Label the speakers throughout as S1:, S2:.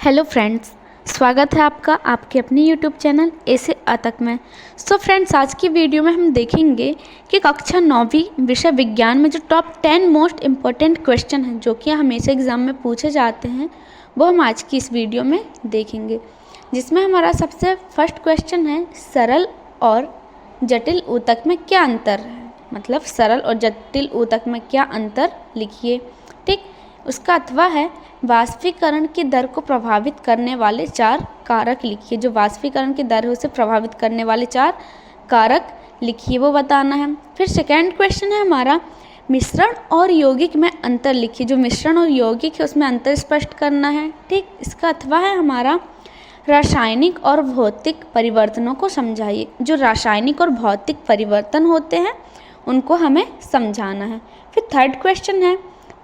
S1: Hello friends, स्वागत है आपका आपके अपने यूट्यूब चैनल ए से अ तक में। सो फ्रेंड्स, आज की वीडियो में हम देखेंगे कि कक्षा 9वीं विषय विज्ञान में जो टॉप 10 मोस्ट इम्पॉर्टेंट क्वेश्चन हैं जो कि हमेशा एग्ज़ाम में पूछे जाते हैं, वो हम आज की इस वीडियो में देखेंगे। जिसमें हमारा सबसे फर्स्ट क्वेश्चन है, सरल और जटिल ऊतक में क्या अंतर है। मतलब सरल और जटिल ऊतक में क्या अंतर लिखिए। ठीक, उसका अथवा है वाष्पीकरण की दर को प्रभावित करने वाले 4 कारक लिखिए। जो वाष्पीकरण की दर है उसे प्रभावित करने वाले 4 कारक लिखिए, वो बताना है। फिर सेकेंड क्वेश्चन है हमारा, मिश्रण और यौगिक में अंतर लिखिए। जो मिश्रण और यौगिक है उसमें अंतर स्पष्ट करना है। ठीक, इसका अथवा है हमारा रासायनिक और भौतिक परिवर्तनों को समझाइए। जो रासायनिक और भौतिक परिवर्तन होते हैं उनको हमें समझाना है। फिर थर्ड क्वेश्चन है,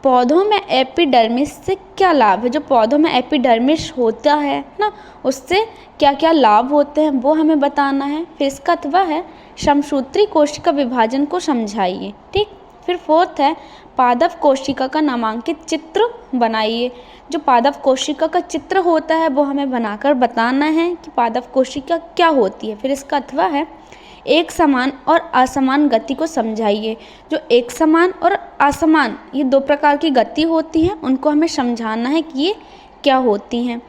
S1: पौधों में एपिडर्मिस से क्या लाभ है। जो पौधों में एपिडर्मिस होता है ना, उससे क्या क्या लाभ होते हैं वो हमें बताना है। फिर इसका अथवा है समसूत्री कोशिका विभाजन को समझाइए। ठीक, फिर फोर्थ है पादप कोशिका का नामांकित चित्र बनाइए। जो पादप कोशिका का चित्र होता है वो हमें बनाकर बताना है कि पादप कोशिका क्या होती है। फिर इसका अथवा है एक समान और असमान गति को समझाइए। जो एक समान और असमान ये 2 प्रकार की गति होती है, उनको हमें समझाना है कि ये क्या होती हैं।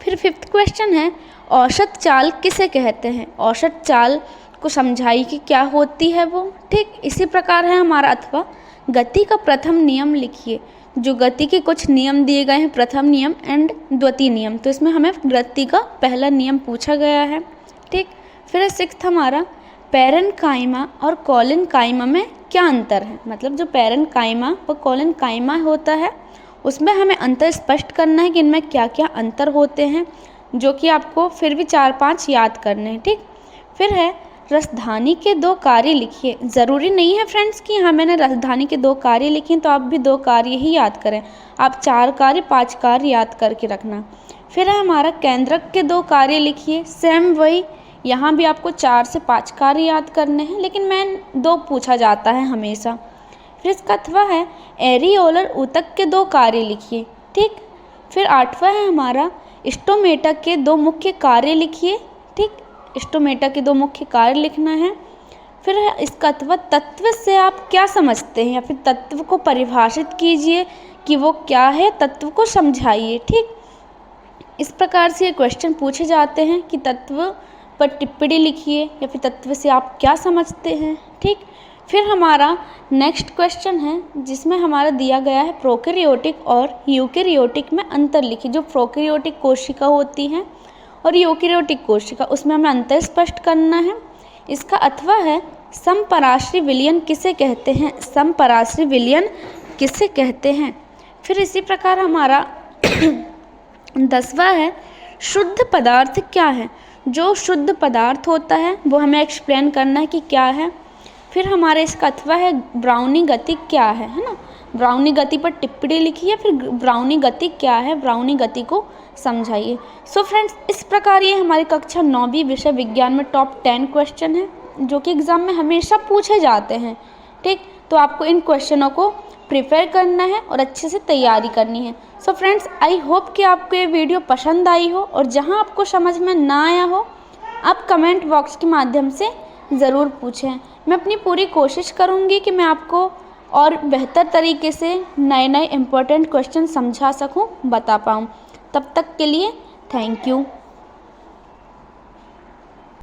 S1: फिर फिफ्थ क्वेश्चन है, औसत चाल किसे कहते हैं। औसत चाल को समझाइए कि क्या होती है वो। ठीक, इसी प्रकार है हमारा अथवा गति का प्रथम नियम लिखिए। जो गति के कुछ नियम दिए गए हैं, प्रथम नियम एंड द्वितीय नियम, तो इसमें हमें गति का पहला नियम पूछा गया है। ठीक, फिर सिक्स्थ हमारा पैरेन्काइमा और कोलेनकाइमा में क्या अंतर है। मतलब जो पैरेन्काइमा व कोलेनकाइमा होता है उसमें हमें अंतर स्पष्ट करना है कि इनमें क्या क्या अंतर होते हैं, जो कि आपको फिर भी 4-5 याद करने हैं। ठीक, फिर है रसधानी के 2 कार्य लिखिए। ज़रूरी नहीं है फ्रेंड्स कि हाँ मैंने रसधानी के 2 कार्य लिखे तो आप भी 2 कार्य ही याद करें, आप 4 कार्य 5 कार्य याद करके रखना। फिर है हमारा केंद्रक के 2 कार्य लिखिए। सेम वही, यहाँ भी आपको 4 से 5 कार्य याद करने हैं, लेकिन मैं 2 पूछा जाता है हमेशा। फिर इसका अथवा है एरियोलर ऊतक के 2 कार्य लिखिए। ठीक, फिर 8वां है हमारा स्टोमेटा के 2 मुख्य कार्य लिखिए। ठीक, स्टोमेटा के 2 मुख्य कार्य लिखना है। फिर है इसका अथवा तत्व से आप क्या समझते हैं, या फिर तत्व को परिभाषित कीजिए कि वो क्या है, तत्व को समझाइए। ठीक, इस प्रकार से ये क्वेश्चन पूछे जाते हैं कि तत्व पर टिप्पणी लिखिए या फिर तत्व से आप क्या समझते हैं। ठीक, फिर हमारा नेक्स्ट क्वेश्चन है जिसमें हमारा दिया गया है प्रोकैरियोटिक और यूकैरियोटिक में अंतर लिखिए। जो प्रोकैरियोटिक कोशिका होती हैं और यूकैरियोटिक कोशिका, उसमें हमें अंतर स्पष्ट करना है। इसका अथवा है समपराश्रयी विलयन किसे कहते हैं। समपराश्रयी विलयन किसे कहते हैं। फिर इसी प्रकार हमारा 10वां है शुद्ध पदार्थ क्या है। जो शुद्ध पदार्थ होता है वो हमें एक्सप्लेन करना है कि क्या है। फिर हमारे इसका अथवा है ब्राउनी गति क्या है ना। ब्राउनी गति पर टिप्पणी लिखिए या फिर ब्राउनी गति क्या है, ब्राउनी गति को समझाइए। सो फ्रेंड्स, इस प्रकार ये हमारी कक्षा 9वीं विषय विज्ञान में टॉप 10 क्वेश्चन है जो कि एग्ज़ाम में हमेशा पूछे जाते हैं। ठीक, तो आपको इन क्वेश्चनों को प्रिपेयर करना है और अच्छे से तैयारी करनी है। सो फ्रेंड्स, आई होप कि आपको ये वीडियो पसंद आई हो, और जहां आपको समझ में ना आया हो आप कमेंट बॉक्स के माध्यम से ज़रूर पूछें। मैं अपनी पूरी कोशिश करूंगी कि मैं आपको और बेहतर तरीके से नए नए इम्पोर्टेंट क्वेश्चन समझा सकूं, बता पाऊं। तब तक के लिए थैंक यू।